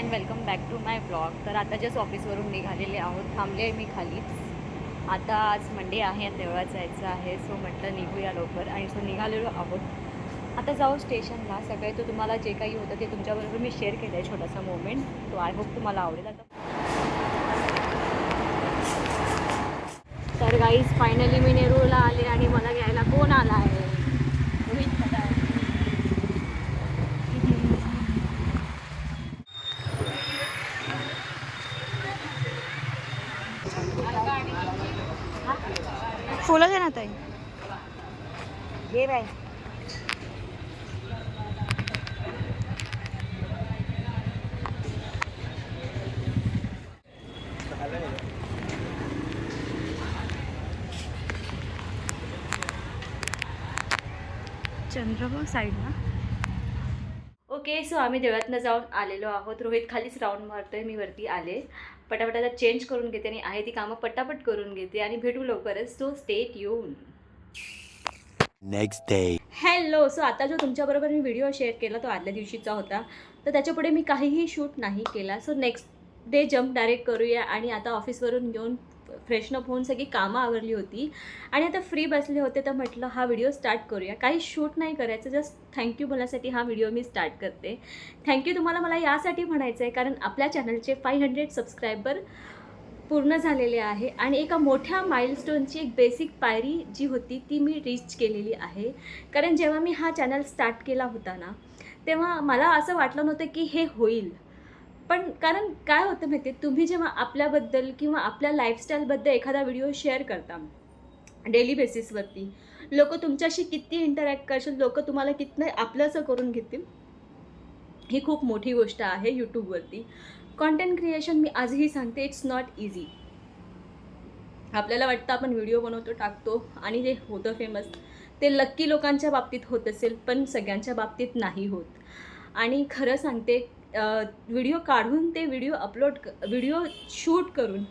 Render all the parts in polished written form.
And welcome back to my blog. तर आता just ऑफिसवरून निघालेले आहोत. थांबले आहे मी खालीच. आता आज मंडे आहे, देवळात जायचं आहे. सो म्हटलं निघूया लवकर आणि सो निघालेलो आहोत. आता जाऊ स्टेशनला. सगळे तो तुम्हाला जे काही होतं ते तुमच्याबरोबर मी शेअर केलं आहे, छोटासा मोमेंट. तो आय होप तुम्हाला आवडेल. आता तर गाईज फायनली मी नेरूळला आले आणि मला घ्यायला कोण आला आहे? रोहित दादा. फुलं दे ना ताई. घे बाई. चंद्रभाग साईडला. ओके, सो आम्ही देवळातनं जाऊन आलेलो आहोत. रोहित खालीच राऊंड मारतोय, मी वरती आले. पटापटाला चेंज करून घेते आणि आहे ती कामं पटापट करून घेते आणि भेटू लवकरच. So stay tune. Next day. Hello. So आता जो तुमच्याबरोबर मी व्हिडिओ शेअर केला तो आदल्या दिवशीचा होता. तर त्याच्यापुढे मी काहीही शूट नाही केला. So next day jump direct करूया. आणि आता ऑफिसवरून येऊन फ्रेशनअप होऊन सगळी कामं आवरली होती आणि आता फ्री बसले होते. तर म्हटलं हा व्हिडिओ स्टार्ट करूया. काही शूट नाही करायचं, जस्ट थँक्यू बोलण्यासाठी हा व्हिडिओ मी स्टार्ट करते. थँक्यू तुम्हाला मला यासाठी म्हणायचं आहे कारण आपल्या चॅनलचे 500 सबस्क्रायबर पूर्ण झालेले आहे आणि एका मोठ्या माइलस्टोनची एक बेसिक पायरी जी होती ती मी रीच केलेली आहे. कारण जेव्हा मी हा चॅनल स्टार्ट केला होता ना, तेव्हा मला असं वाटलं नव्हतं की हे होईल. पण कारण काय होतं माहिती आहे, तुम्ही जेव्हा आपल्याबद्दल किंवा आपल्या लाईफस्टाईलबद्दल एखादा व्हिडिओ शेअर करता डेली बेसिसवरती, लोक तुमच्याशी किती इंटरॅक्ट करशील, लोक तुम्हाला कितनं आपलंसं करून घेतील, ही खूप मोठी गोष्ट आहे यूट्यूबवरती. कॉन्टेंट क्रिएशन मी आजही सांगते, इट्स नॉट इझी. आपल्याला वाटतं आपण व्हिडिओ बनवतो, टाकतो आणि जे होतं फेमस ते लक्की लोकांच्या बाबतीत होत असेल, पण सगळ्यांच्या बाबतीत नाही होत. आणि खरं सांगते, व्हिडिओ काढून ते व्हिडिओ शूट करून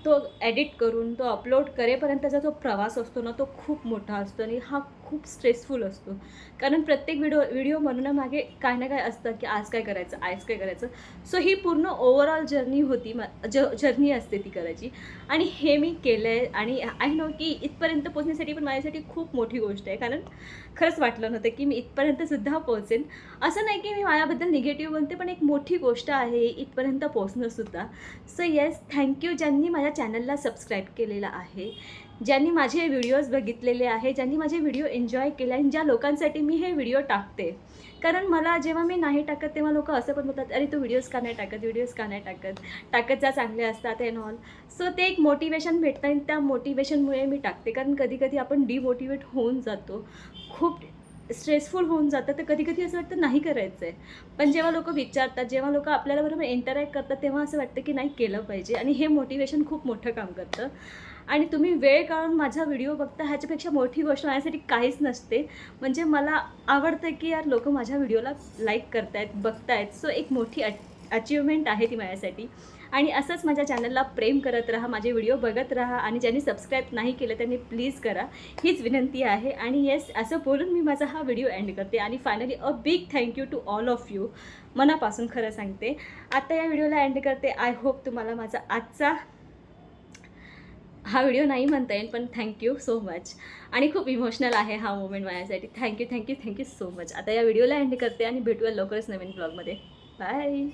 तो एडिट करून तो अपलोड करेपर्यंतचा जो प्रवास असतो ना, तो खूप मोठा असतो आणि हा खूप स्ट्रेसफुल असतो. कारण प्रत्येक व्हिडिओ बनवण्यामागे काय ना काय असतं की आज काय करायचं. सो ही पूर्ण ओव्हरऑल जर्नी होती, जर्नी असते ती करायची. आणि हे मी केलं आहे आणि आय नो की इथपर्यंत पोचण्यासाठी पण माझ्यासाठी खूप मोठी गोष्ट आहे. कारण खरंच वाटलं नव्हतं की मी इथपर्यंतसुद्धा पोहोचेन. असं नाही की मी माझ्याबद्दल निगेटिव्ह बनते, पण एक मोठी गोष्ट आहे इथपर्यंत पोहोचणंसुद्धा. सो येस, थँक्यू ज्यांनी माझ्या चॅनलला सबस्क्राईब केलेलं आहे, ज्यांनी माझे व्हिडिओज बघितलेले आहे, ज्यांनी माझे व्हिडिओ एन्जॉय केले आणि ज्या लोकांसाठी मी हे व्हिडिओ टाकते. कारण मला जेव्हा मी नाही टाकत तेव्हा लोक असं पण बोलतात, अरे तू व्हिडिओज का नाही टाकत जा, चांगले असतात अँड ऑल. सो ते एक मोटिवेशन भेटतं आणि त्या मोटिवेशनमुळे मी टाकते. कारण कधी आपण डिमोटिवेट होऊन जातो, खूप स्ट्रेसफुल होऊन जातं, तर कधी असं वाटतं नाही करायचं आहे. पण जेव्हा लोक विचारतात, जेव्हा लोक आपल्याला बरोबर इंटरॅक्ट करतात, तेव्हा असं वाटतं की नाही केलं पाहिजे. आणि हे मोटिवेशन खूप मोठं काम करतं. आणि तुम्ही वेळ काढून माझा व्हिडिओ बघता, ह्याच्यापेक्षा मोठी गोष्ट माझ्यासाठी काहीच नसते. म्हणजे मला आवडतं की यार लोक माझ्या व्हिडिओला लाईक करतायत, बघतायत. सो एक मोठी अचिव्हमेंट आहे ती माझ्यासाठी. आणि असंच माझ्या चॅनलला प्रेम करत राहा, माझे व्हिडिओ बघत राहा आणि ज्यांनी सबस्क्राईब नाही केलं त्यांनी प्लीज करा, हीच विनंती आहे. आणि येस, असं बोलून मी माझा हा व्हिडिओ एंड करते. आणि finally a big thank you to all of you, मनापासून खरं सांगते. आता या व्हिडिओला एंड करते. आय होप तुम्हाला माझा आजचा हा व्हिडिओ नाही म्हणता येईल, पण थँक्यू सो मच. आणि खूप इमोशनल आहे हा मोमेंट माझ्यासाठी. Thank you so much. आता या व्हिडिओला एंड करते आणि भेटूया लवकरच नवीन ब्लॉगमध्ये. बाय.